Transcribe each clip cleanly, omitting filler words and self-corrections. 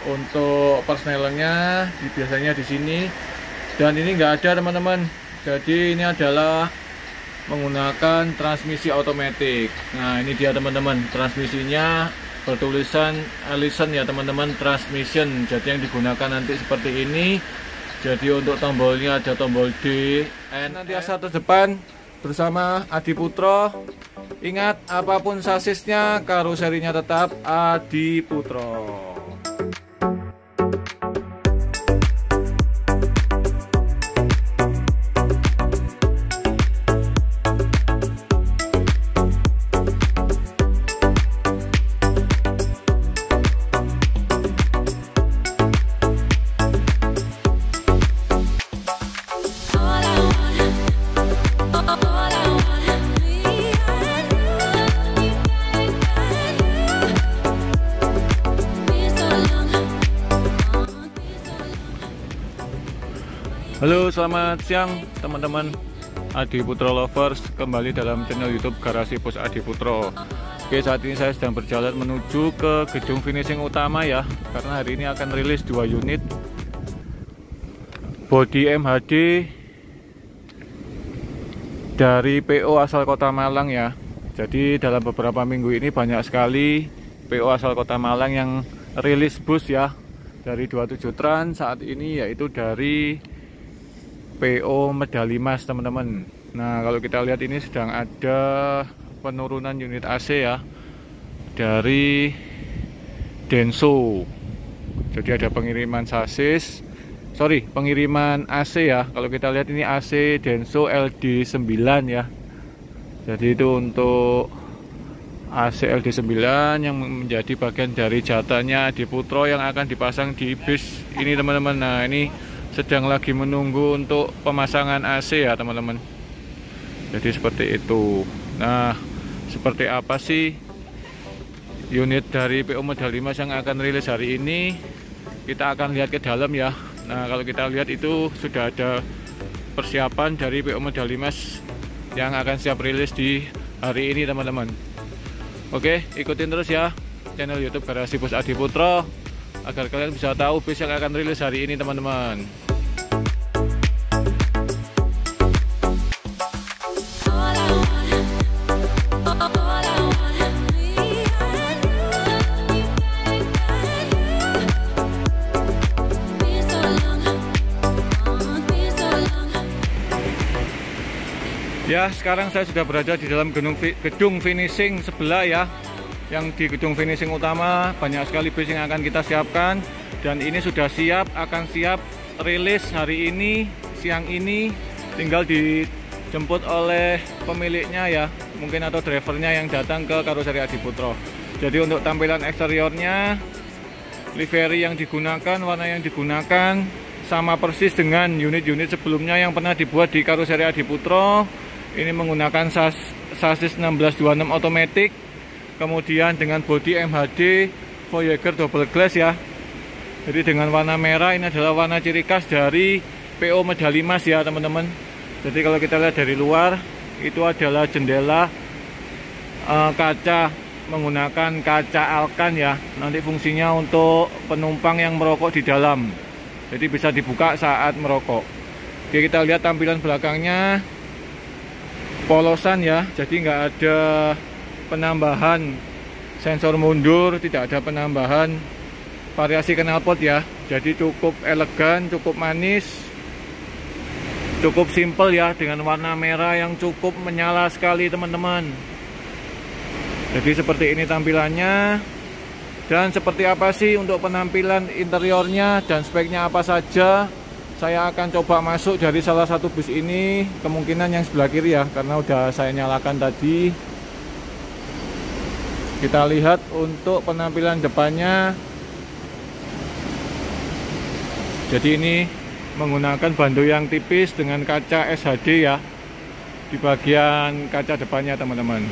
untuk persnelingnya biasanya di sini, dan ini nggak ada teman-teman. Jadi ini adalah menggunakan transmisi otomatis. Nah ini dia teman-teman, transmisinya bertulisan Allison ya teman-teman, transmission. Jadi yang digunakan nanti seperti ini. Jadi untuk tombolnya ada tombol D, N, nanti asa terdepan bersama Adi Putro. Ingat, apapun sasisnya, karoserinya tetap Adi Putro. Halo, selamat siang teman-teman Adi Putro Lovers, kembali dalam channel YouTube Garasi Bos Adi Putro. Oke, saat ini saya sedang berjalan menuju ke gedung finishing utama ya, karena hari ini akan rilis 2 unit body MHD dari PO asal Kota Malang ya. Jadi dalam beberapa minggu ini banyak sekali PO asal Kota Malang yang rilis bus ya, dari 27 Trans saat ini, yaitu dari PO medali emas teman-teman. Nah kalau kita lihat ini sedang ada penurunan unit AC ya dari Denso. Jadi ada pengiriman pengiriman AC ya. Kalau kita lihat ini AC Denso LD9 ya. Jadi itu untuk AC LD9 yang menjadi bagian dari jatahnya Adi Putro yang akan dipasang di bis ini teman-teman. Nah ini sedang lagi menunggu untuk pemasangan AC ya teman-teman. Jadi seperti itu. Nah seperti apa sih unit dari PO medali emas yang akan rilis hari ini? Kita akan lihat ke dalam ya. Nah kalau kita lihat itu sudah ada persiapan dari PO medali emas yang akan siap rilis di hari ini teman-teman. Oke, ikutin terus ya channel YouTube Garasi Bos Adi Putro agar kalian bisa tahu bis yang akan rilis hari ini teman-teman. Ya, sekarang saya sudah berada di dalam gedung finishing sebelah ya. Yang di gedung finishing utama banyak sekali bis yang akan kita siapkan, dan ini sudah siap, akan siap rilis hari ini, siang ini. Tinggal dijemput oleh pemiliknya ya, mungkin atau drivernya yang datang ke karoseri Adi Putro. Jadi untuk tampilan eksteriornya, livery yang digunakan, warna yang digunakan sama persis dengan unit-unit sebelumnya yang pernah dibuat di karoseri Adi Putro. Ini menggunakan sasis 1626 otomatis, kemudian dengan bodi MHD Voyager double glass ya. Jadi dengan warna merah, ini adalah warna ciri khas dari PO medali emas ya teman-teman. Jadi kalau kita lihat dari luar, itu adalah jendela kaca menggunakan kaca alkan ya. Nanti fungsinya untuk penumpang yang merokok di dalam, jadi bisa dibuka saat merokok. Oke, kita lihat tampilan belakangnya. Polosan ya, jadi nggak ada penambahan sensor mundur, tidak ada penambahan variasi knalpot ya. Jadi cukup elegan, cukup manis, cukup simple ya, dengan warna merah yang cukup menyala sekali teman-teman. Jadi seperti ini tampilannya. Dan seperti apa sih untuk penampilan interiornya dan speknya apa saja, saya akan coba masuk dari salah satu bus ini, kemungkinan yang sebelah kiri ya, karena udah saya nyalakan tadi. Kita lihat untuk penampilan depannya. Jadi ini menggunakan bando yang tipis dengan kaca SHD ya di bagian kaca depannya teman-teman.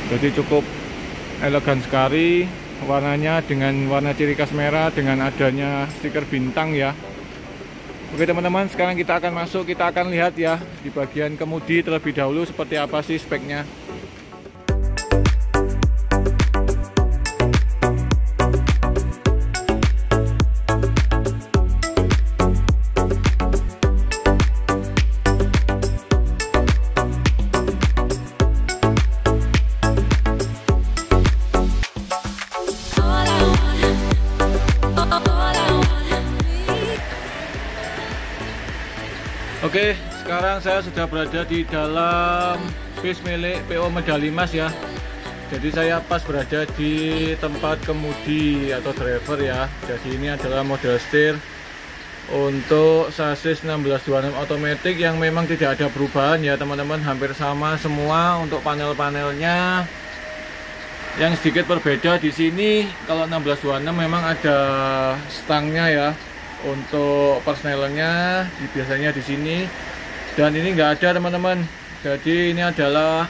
Jadi cukup elegan sekali. Warnanya dengan warna ciri khas merah dengan adanya stiker bintang ya. Oke teman-teman, sekarang kita akan masuk, kita akan lihat ya di bagian kemudi terlebih dahulu seperti apa sih speknya. Oke, sekarang saya sudah berada di dalam bis milik PO Medali Mas ya. Jadi saya pas berada di tempat kemudi atau driver ya. Jadi ini adalah model setir untuk sasis 1626 otomatis yang memang tidak ada perubahan ya teman-teman, hampir sama semua untuk panel-panelnya. Yang sedikit berbeda di sini kalau 1626 memang ada stangnya ya. Untuk persnelernya biasanya di sini, dan ini nggak ada teman-teman. Jadi ini adalah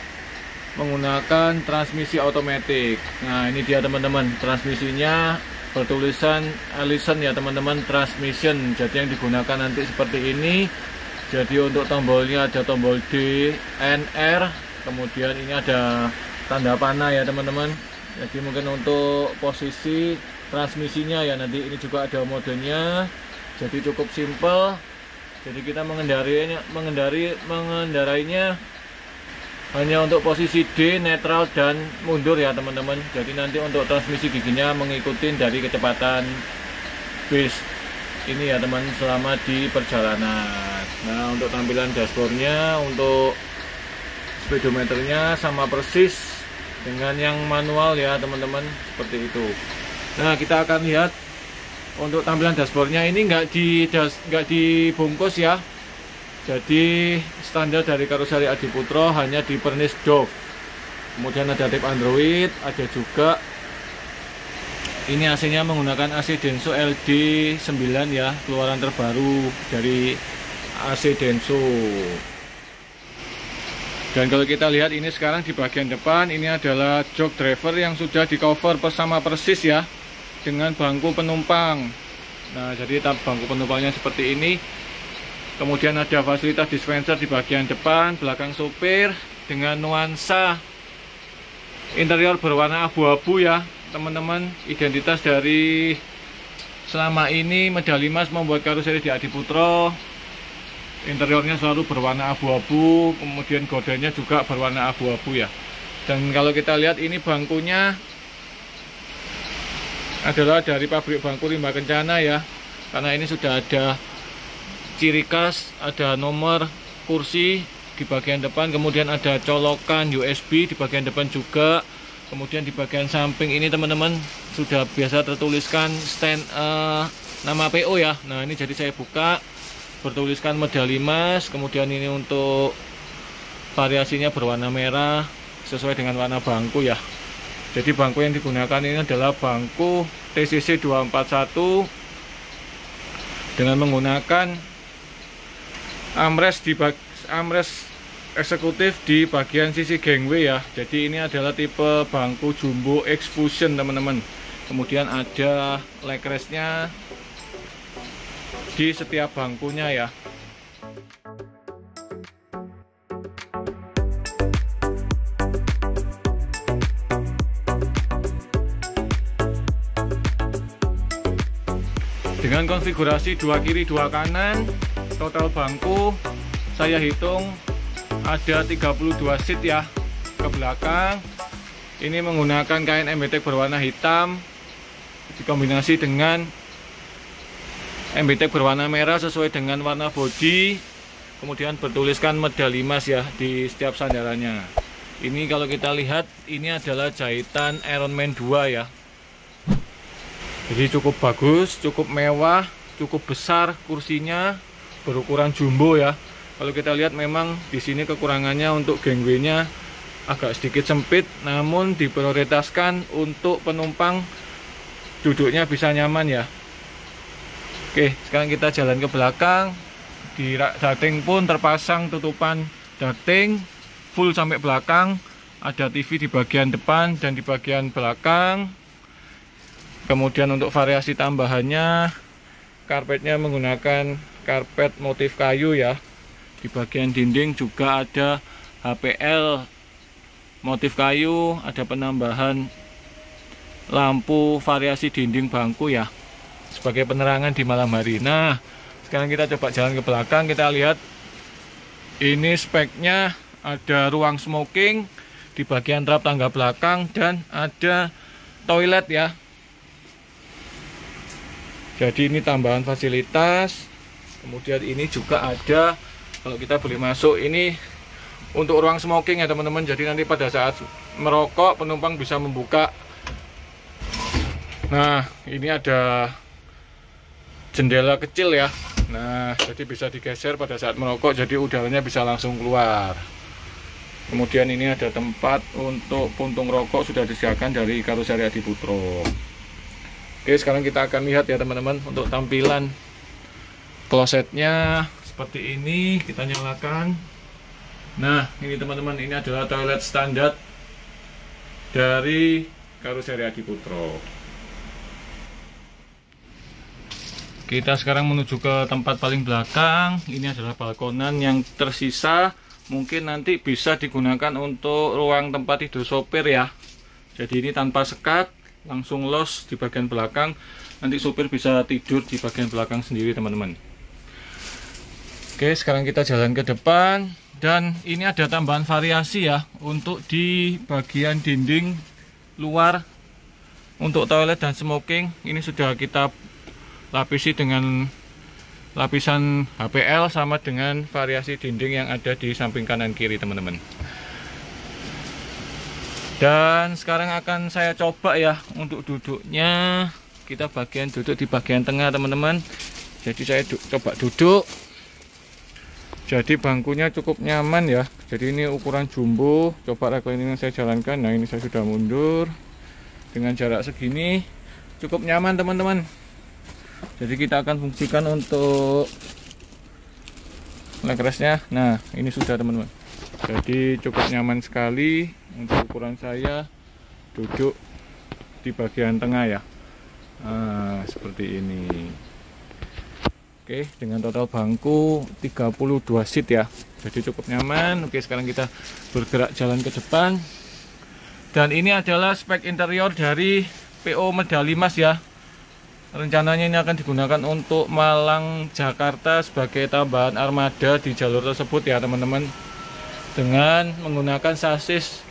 menggunakan transmisi otomatis. Nah ini dia teman-teman, transmisinya bertulisan Allison ya teman-teman, transmission. Jadi yang digunakan nanti seperti ini. Jadi untuk tombolnya ada tombol D, N, R, kemudian ini ada tanda panah ya teman-teman. Jadi mungkin untuk posisi transmisinya ya nanti ini juga ada modenya. Jadi cukup simple. Jadi kita mengendarainya hanya untuk posisi D, netral dan mundur ya teman-teman. Jadi nanti untuk transmisi giginya mengikuti dari kecepatan bis ini ya teman selama di perjalanan. Nah untuk tampilan dashboardnya, untuk speedometernya sama persis dengan yang manual ya teman-teman, seperti itu. Nah kita akan lihat untuk tampilan dashboardnya. Ini nggak dibungkus ya. Jadi standar dari karoseri Adiputro, hanya di pernis Dove. Kemudian ada tip Android, ada juga ini AC-nya menggunakan AC Denso LD9 ya, keluaran terbaru dari AC Denso. Dan kalau kita lihat ini sekarang di bagian depan, ini adalah jok driver yang sudah di cover bersama persis ya, dengan bangku penumpang. Nah jadi bangku penumpangnya seperti ini. Kemudian ada fasilitas dispenser di bagian depan, belakang sopir, dengan nuansa interior berwarna abu-abu ya teman-teman. Identitas dari selama ini Medali Mas membuat karoseri di Adiputro. Interiornya selalu berwarna abu-abu, kemudian gordanya juga berwarna abu-abu ya. Dan kalau kita lihat ini bangkunya adalah dari pabrik bangku Rimba Kencana ya, karena ini sudah ada ciri khas, ada nomor kursi di bagian depan, kemudian ada colokan USB di bagian depan juga. Kemudian di bagian samping ini teman-teman sudah biasa tertuliskan stand nama PO ya. Nah ini jadi saya buka, bertuliskan Medali Mas. Kemudian ini untuk variasinya berwarna merah sesuai dengan warna bangku ya. Jadi bangku yang digunakan ini adalah bangku TCC 241 dengan menggunakan armrest eksekutif di bagian sisi gangway ya. Jadi ini adalah tipe bangku jumbo X Fusion teman-teman. Kemudian ada leg restnya di setiap bangkunya ya. Dengan konfigurasi 2 kiri 2 kanan, total bangku saya hitung ada 32 seat ya ke belakang. Ini menggunakan kain MBTEK berwarna hitam dikombinasi dengan MBTEK berwarna merah sesuai dengan warna bodi. Kemudian bertuliskan Medali Mas ya di setiap sandarannya. Ini kalau kita lihat ini adalah jahitan Ironman 2 ya. Jadi cukup bagus, cukup mewah, cukup besar kursinya, berukuran jumbo ya. Kalau kita lihat memang di sini kekurangannya untuk gangway-nya agak sedikit sempit, namun diprioritaskan untuk penumpang duduknya bisa nyaman ya. Oke, sekarang kita jalan ke belakang. Di rak dating pun terpasang tutupan dating full sampai belakang. Ada TV di bagian depan dan di bagian belakang. Kemudian untuk variasi tambahannya, karpetnya menggunakan karpet motif kayu ya. Di bagian dinding juga ada HPL motif kayu, ada penambahan lampu variasi dinding bangku ya, sebagai penerangan di malam hari. Nah, sekarang kita coba jalan ke belakang, kita lihat ini speknya ada ruang smoking di bagian trap tangga belakang dan ada toilet ya. Jadi ini tambahan fasilitas. Kemudian ini juga ada Kalau kita boleh masuk, ini untuk ruang smoking ya teman-teman. Jadi nanti pada saat merokok penumpang bisa membuka. Nah, ini ada jendela kecil ya. Nah, jadi bisa digeser pada saat merokok, jadi udaranya bisa langsung keluar. Kemudian ini ada tempat untuk puntung rokok, sudah disediakan dari Karoseri Adiputro. Oke, sekarang kita akan lihat ya teman-teman untuk tampilan klosetnya seperti ini. Kita nyalakan. Nah, ini teman-teman, ini adalah toilet standar dari Karoseri Adiputro. Kita sekarang menuju ke tempat paling belakang. Ini adalah balkonan yang tersisa. Mungkin nanti bisa digunakan untuk ruang tempat tidur sopir ya. Jadi ini tanpa sekat, langsung los di bagian belakang. Nanti sopir bisa tidur di bagian belakang sendiri teman-teman. Oke, sekarang kita jalan ke depan. Dan ini ada tambahan variasi ya, untuk di bagian dinding luar untuk toilet dan smoking. Ini sudah kita lapisi dengan lapisan HPL sama dengan variasi dinding yang ada di samping kanan kiri teman-teman. Dan sekarang akan saya coba ya untuk duduknya. Kita bagian duduk di bagian tengah teman-teman. Jadi saya coba duduk. Jadi bangkunya cukup nyaman ya. Jadi ini ukuran jumbo. Coba reclining yang saya jalankan. Nah, ini saya sudah mundur. Dengan jarak segini cukup nyaman teman-teman. Jadi kita akan fungsikan untuk leg restnya. Nah, ini sudah teman-teman. Jadi cukup nyaman sekali untuk ukuran saya duduk di bagian tengah ya. Nah, seperti ini. Oke, dengan total bangku 32 seat ya. Jadi cukup nyaman. Oke, sekarang kita bergerak jalan ke depan. Dan ini adalah spek interior dari PO Medali Mas ya. Rencananya ini akan digunakan untuk Malang Jakarta sebagai tambahan armada di jalur tersebut ya teman-teman. Dengan menggunakan sasis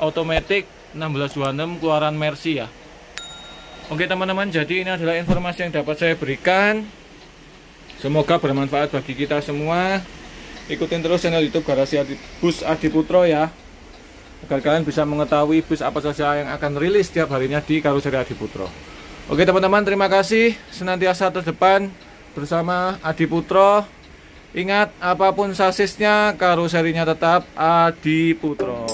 otomatis 1626 keluaran Mercy ya. Oke teman-teman, jadi ini adalah informasi yang dapat saya berikan. Semoga bermanfaat bagi kita semua. Ikutin terus channel YouTube Garasi Bus Adiputro ya, agar kalian bisa mengetahui bus apa saja yang akan rilis setiap harinya di Karoseri Adiputro. Oke teman-teman, terima kasih. Senantiasa terdepan bersama Adiputro. Ingat, apapun sasisnya, karoserinya tetap Adiputro.